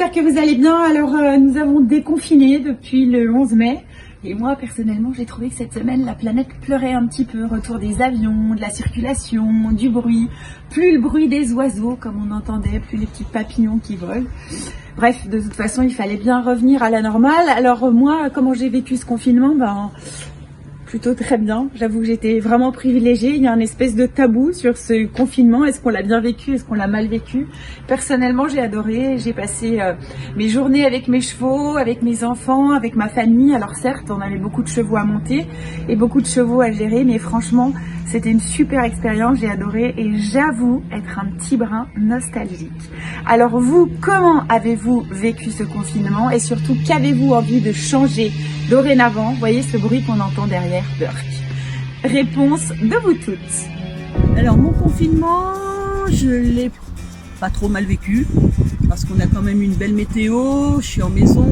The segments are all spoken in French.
j'espère que vous allez bien. Alors nous avons déconfiné depuis le 11 mai et moi personnellement j'ai trouvé que cette semaine la planète pleurait un petit peu. Retour des avions, de la circulation, du bruit, plus le bruit des oiseaux comme on entendait, plus les petits papillons qui volent. Bref, de toute façon il fallait bien revenir à la normale. Alors moi, comment j'ai vécu ce confinement? Plutôt très bien. J'avoue que j'étais vraiment privilégiée. Il y a un espèce de tabou sur ce confinement. Est-ce qu'on l'a bien vécu? Est-ce qu'on l'a mal vécu? Personnellement, j'ai adoré. J'ai passé mes journées avec mes chevaux, avec mes enfants, avec ma famille. Alors certes, on avait beaucoup de chevaux à monter et beaucoup de chevaux à gérer, mais franchement, c'était une super expérience. J'ai adoré et j'avoue être un petit brin nostalgique. Alors vous, comment avez-vous vécu ce confinement et surtout, qu'avez-vous envie de changer dorénavant? Vous voyez ce bruit qu'on entend derrière, Burk. Réponse de vous toutes. Alors mon confinement, je l'ai pas trop mal vécu parce qu'on a quand même une belle météo, je suis en maison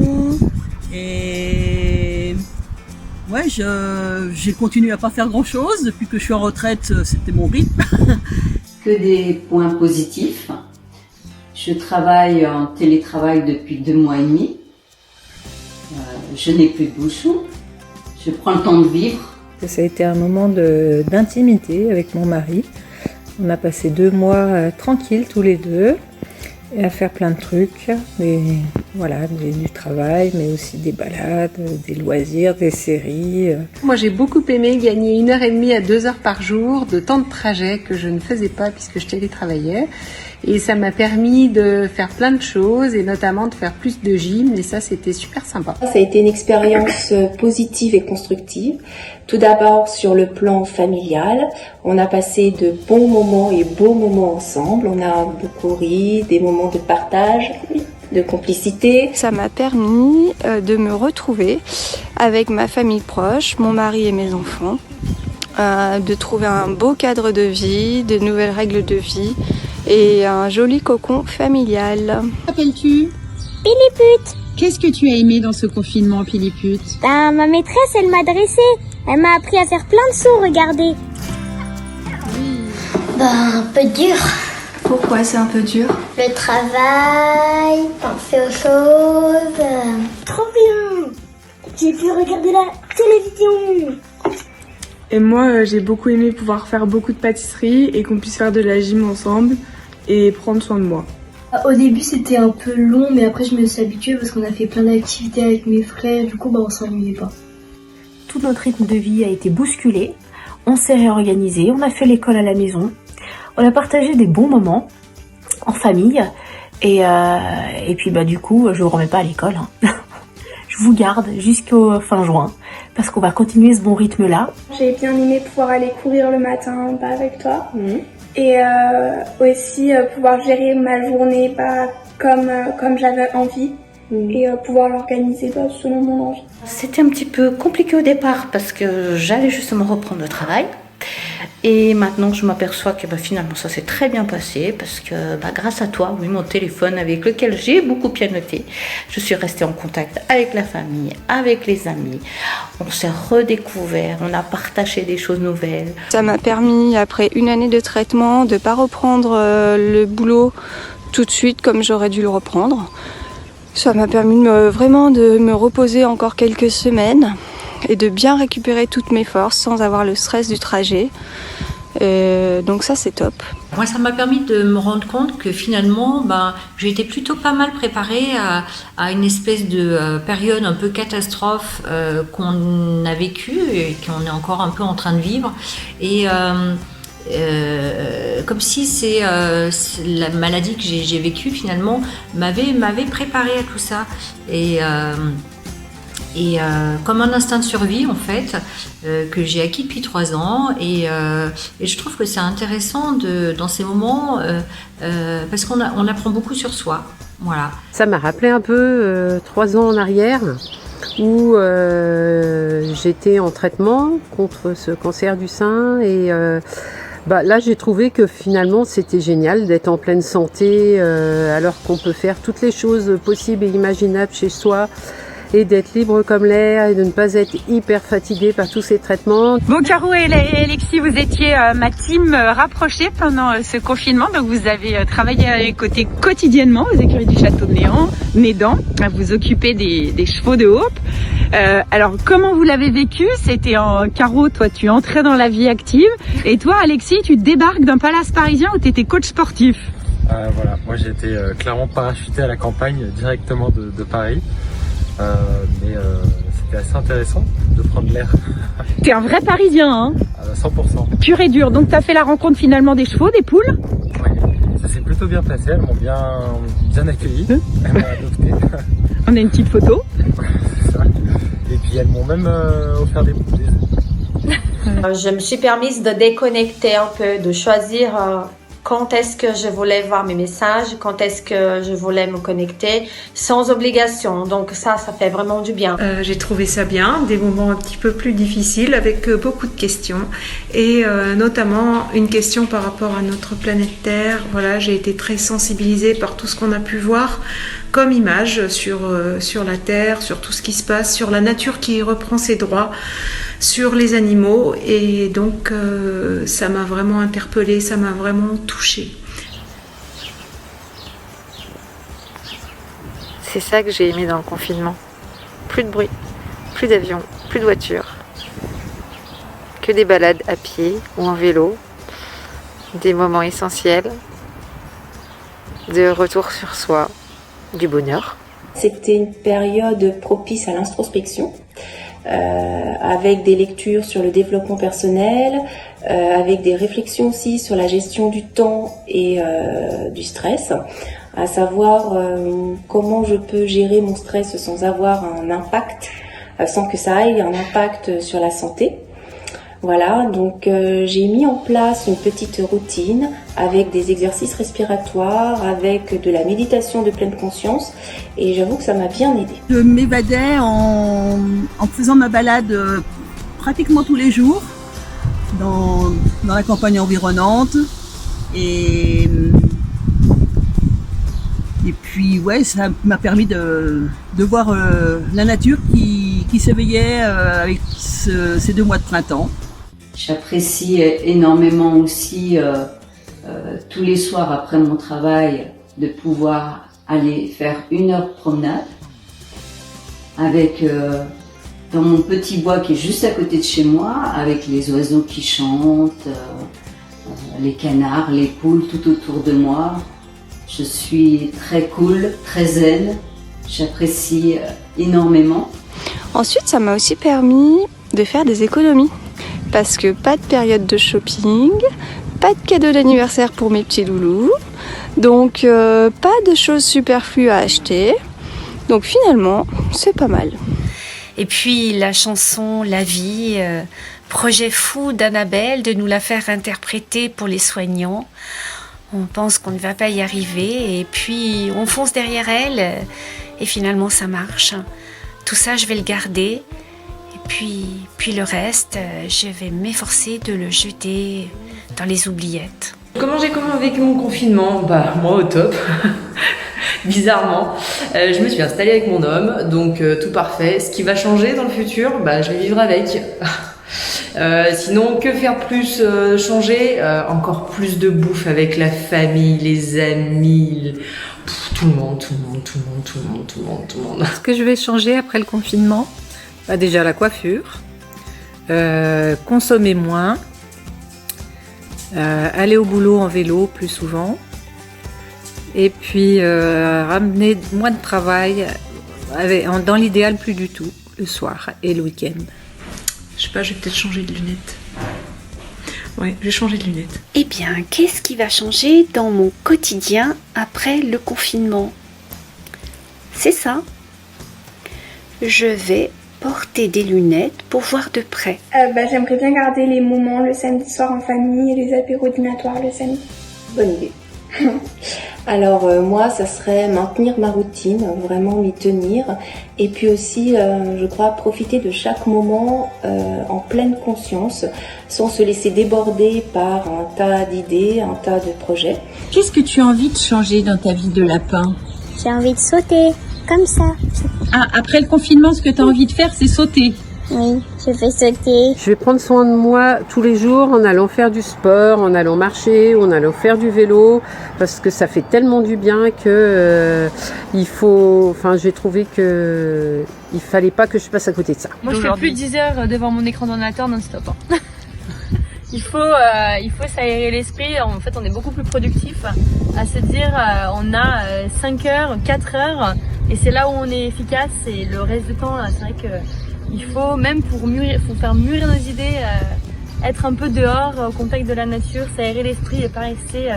et ouais, j'ai continué à pas faire grand chose depuis que je suis en retraite, c'était mon rythme. Que des points positifs. Je travaille en télétravail depuis 2 mois et demi. Je n'ai plus de bouchons. Je prends le temps de vivre. Ça a été un moment d'intimité avec mon mari. On a passé 2 mois tranquilles tous les deux et à faire plein de trucs. Du travail, mais aussi des balades, des loisirs, des séries. Moi j'ai beaucoup aimé gagner 1h30 à 2 heures par jour de temps de trajet que je ne faisais pas puisque je télétravaillais. Et ça m'a permis de faire plein de choses et notamment de faire plus de gym et ça c'était super sympa. Ça a été une expérience positive et constructive. Tout d'abord sur le plan familial, on a passé de bons moments et beaux moments ensemble. On a beaucoup ri, des moments de partage, de complicité. Ça m'a permis de me retrouver avec ma famille proche, mon mari et mes enfants, de trouver un beau cadre de vie, de nouvelles règles de vie et un joli cocon familial. T'appelles-tu? Pilipute. Qu'est-ce que tu as aimé dans ce confinement, Pilipute? Ma maîtresse, elle m'a dressée. Elle m'a appris à faire plein de sauts, regardez. Un peu dur. Pourquoi c'est un peu dur? Le travail, penser aux choses. Trop bien. J'ai pu regarder la télévision. Et moi, j'ai beaucoup aimé pouvoir faire beaucoup de pâtisseries et qu'on puisse faire de la gym ensemble et prendre soin de moi. Au début, c'était un peu long, mais après, je me suis habituée parce qu'on a fait plein d'activités avec mes frères. Du coup, on s'ennuyait pas. Tout notre rythme de vie a été bousculé. On s'est réorganisé, on a fait l'école à la maison. On a partagé des bons moments en famille. Et puis, du coup, je vous remets pas à l'école. Je vous garde jusqu'au fin juin parce qu'on va continuer ce bon rythme-là. J'ai bien aimé pouvoir aller courir le matin avec toi et aussi pouvoir gérer ma journée comme j'avais envie et pouvoir l'organiser selon mon envie. C'était un petit peu compliqué au départ parce que j'allais justement reprendre le travail. Et maintenant je m'aperçois que finalement ça s'est très bien passé parce que grâce à toi, oui, mon téléphone avec lequel j'ai beaucoup pianoté, je suis restée en contact avec la famille, avec les amis, on s'est redécouvert, on a partagé des choses nouvelles. Ça m'a permis après 1 année de traitement de ne pas reprendre le boulot tout de suite comme j'aurais dû le reprendre. Ça m'a permis vraiment de me reposer encore quelques semaines et de bien récupérer toutes mes forces sans avoir le stress du trajet. Donc ça c'est top. Moi ça m'a permis de me rendre compte que finalement j'ai été plutôt pas mal préparée à une espèce de période un peu catastrophe qu'on a vécue et qu'on est encore un peu en train de vivre. Et comme si c'est la maladie que j'ai vécue finalement m'avait préparée à tout ça. Et comme un instinct de survie en fait que j'ai acquis depuis 3 ans et je trouve que c'est intéressant dans ces moments parce qu'on apprend beaucoup sur soi. Voilà. Ça m'a rappelé un peu 3 ans en arrière où j'étais en traitement contre ce cancer du sein et là j'ai trouvé que finalement c'était génial d'être en pleine santé alors qu'on peut faire toutes les choses possibles et imaginables chez soi. et d'être libre comme l'air et de ne pas être hyper fatiguée par tous ces traitements. Bon, Caro et Alexis, vous étiez ma team rapprochée pendant ce confinement, donc vous avez travaillé à les côtés quotidiennement aux écuries du Château de Nédan, à vous occuper des chevaux de Hope. Alors, comment vous l'avez vécu? C'était Caro, toi, tu entrais dans la vie active, et toi, Alexis, tu débarques d'un palace parisien où tu étais coach sportif. Voilà, moi j'ai été clairement parachuté à la campagne directement de Paris, mais c'était assez intéressant de prendre l'air. T'es un vrai Parisien, hein? 100%. Pur et dur. Donc t'as fait la rencontre finalement des chevaux, des poules? Oui, ça s'est plutôt bien passé, elles m'ont bien accueilli, elles m'ont adopté. On a une petite photo. C'est ça. Et puis elles m'ont même offert des Je me suis permise de déconnecter un peu, de choisir quand est-ce que je voulais voir mes messages, quand est-ce que je voulais me connecter, sans obligation. Donc ça fait vraiment du bien. J'ai trouvé ça bien, des moments un petit peu plus difficiles avec beaucoup de questions et notamment une question par rapport à notre planète Terre. Voilà, j'ai été très sensibilisée par tout ce qu'on a pu voir comme image sur la Terre, sur tout ce qui se passe, sur la nature qui reprend ses droits, sur les animaux, et donc ça m'a vraiment interpellée, ça m'a vraiment touchée. C'est ça que j'ai aimé dans le confinement. Plus de bruit, plus d'avions, plus de voitures, que des balades à pied ou en vélo, des moments essentiels, de retour sur soi, du bonheur. C'était une période propice à l'introspection, avec des lectures sur le développement personnel, avec des réflexions aussi sur la gestion du temps et du stress, à savoir comment je peux gérer mon stress sans avoir un impact, sans que ça ait un impact sur la santé. Voilà, donc j'ai mis en place une petite routine avec des exercices respiratoires, avec de la méditation de pleine conscience, et j'avoue que ça m'a bien aidée. Je m'évadais en faisant ma balade pratiquement tous les jours dans la campagne environnante, et puis ouais, ça m'a permis de voir la nature qui s'éveillait avec ces 2 mois de printemps. J'apprécie énormément aussi tous les soirs après mon travail de pouvoir aller faire 1 heure de promenade avec dans mon petit bois qui est juste à côté de chez moi, avec les oiseaux qui chantent, les canards, les poules tout autour de moi. Je suis très cool, très zen, j'apprécie énormément. Ensuite, ça m'a aussi permis de faire des économies. Parce que pas de période de shopping, pas de cadeau d'anniversaire pour mes petits loulous, donc pas de choses superflues à acheter. Donc finalement, c'est pas mal. Et puis la chanson La vie, projet fou d'Annabelle de nous la faire interpréter pour les soignants. On pense qu'on ne va pas y arriver et puis on fonce derrière elle et finalement ça marche. Tout ça, je vais le garder. Puis le reste, je vais m'efforcer de le jeter dans les oubliettes. Comment j'ai vécu mon confinement? Moi au top, bizarrement. Je me suis installée avec mon homme, donc tout parfait. Ce qui va changer dans le futur, je vais vivre avec. Sinon, que faire plus changer? Encore plus de bouffe avec la famille, les amis, tout le monde. Ce que je vais changer après le confinement, déjà la coiffure, consommer moins, aller au boulot en vélo plus souvent, et puis ramener moins de travail, dans l'idéal plus du tout, le soir et le week-end. Je sais pas, je vais peut-être changer de lunettes. Ouais, je vais changer de lunettes. Eh bien, qu'est-ce qui va changer dans mon quotidien après le confinement? C'est ça. Je vais porter des lunettes pour voir de près. J'aimerais bien garder les moments le samedi soir en famille et les apéros dînatoires le samedi. Bonne idée. Alors moi, ça serait maintenir ma routine, vraiment m'y tenir, et puis aussi, je crois, profiter de chaque moment en pleine conscience, sans se laisser déborder par un tas d'idées, un tas de projets. Qu'est-ce que tu as envie de changer dans ta vie de lapin? J'ai envie de sauter. comme ça. Ah, après le confinement, ce que tu as envie de faire, c'est sauter. Oui, je vais sauter. Je vais prendre soin de moi tous les jours en allant faire du sport, en allant marcher, en allant faire du vélo, parce que ça fait tellement du bien que j'ai trouvé que il fallait pas que je passe à côté de ça. Moi, je fais plus de 10 heures devant mon écran d'ordinateur non-stop. Hein. Il faut s'aérer l'esprit. En fait, on est beaucoup plus productif à se dire on a 5 heures, 4 heures, et c'est là où on est efficace. Et le reste du temps, c'est vrai que il faut, même pour faire mûrir nos idées, être un peu dehors, au contact de la nature, s'aérer l'esprit et pas rester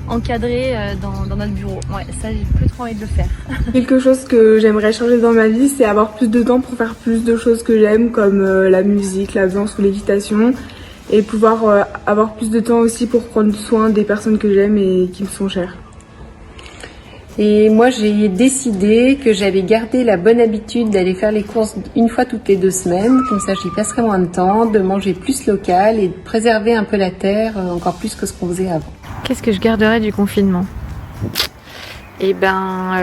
encadré dans notre bureau. Ouais, ça, j'ai plus trop envie de le faire. Quelque chose que j'aimerais changer dans ma vie, c'est avoir plus de temps pour faire plus de choses que j'aime, comme la musique, la danse ou l'équitation, et pouvoir avoir plus de temps aussi pour prendre soin des personnes que j'aime et qui me sont chères. Et moi, j'ai décidé que j'avais gardé la bonne habitude d'aller faire les courses une fois toutes les 2 semaines. Comme ça, j'y passerai moins de temps, de manger plus local et de préserver un peu la terre encore plus que ce qu'on faisait avant. Qu'est-ce que je garderai du confinement ? Eh ben,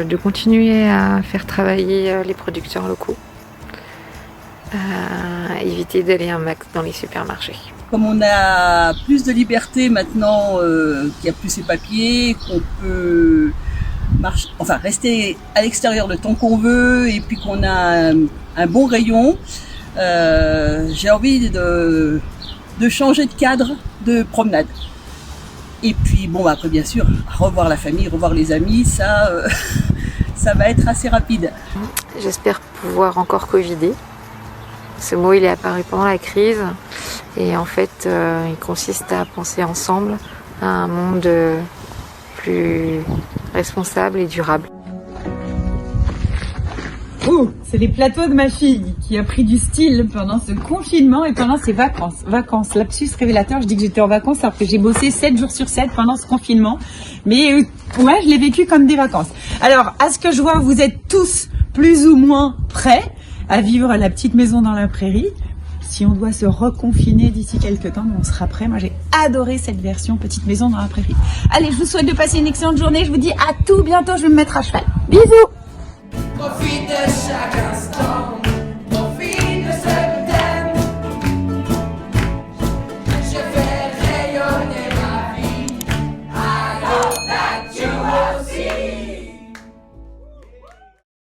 de continuer à faire travailler les producteurs locaux. Éviter d'aller un max dans les supermarchés. Comme on a plus de liberté maintenant, qu'il n'y a plus ces papiers, qu'on peut rester à l'extérieur le temps qu'on veut et puis qu'on a un bon rayon, j'ai envie de changer de cadre de promenade. Et puis bon, après bien sûr, revoir la famille, revoir les amis, ça va être assez rapide. J'espère pouvoir encore covider. Ce mot, il est apparu pendant la crise et en fait, il consiste à penser ensemble à un monde plus responsable et durable. Oh, c'est les plateaux de ma fille qui a pris du style pendant ce confinement et pendant ses vacances. Vacances, lapsus révélateur, je dis que j'étais en vacances alors que j'ai bossé 7 jours sur 7 pendant ce confinement. Mais ouais, je l'ai vécu comme des vacances. Alors, à ce que je vois, vous êtes tous plus ou moins prêts à vivre à la petite maison dans la prairie. Si on doit se reconfiner d'ici quelques temps, on sera prêt. Moi, j'ai adoré cette version petite maison dans la prairie. Allez, je vous souhaite de passer une excellente journée. Je vous dis à tout bientôt. Je vais me mettre à cheval. Bisous!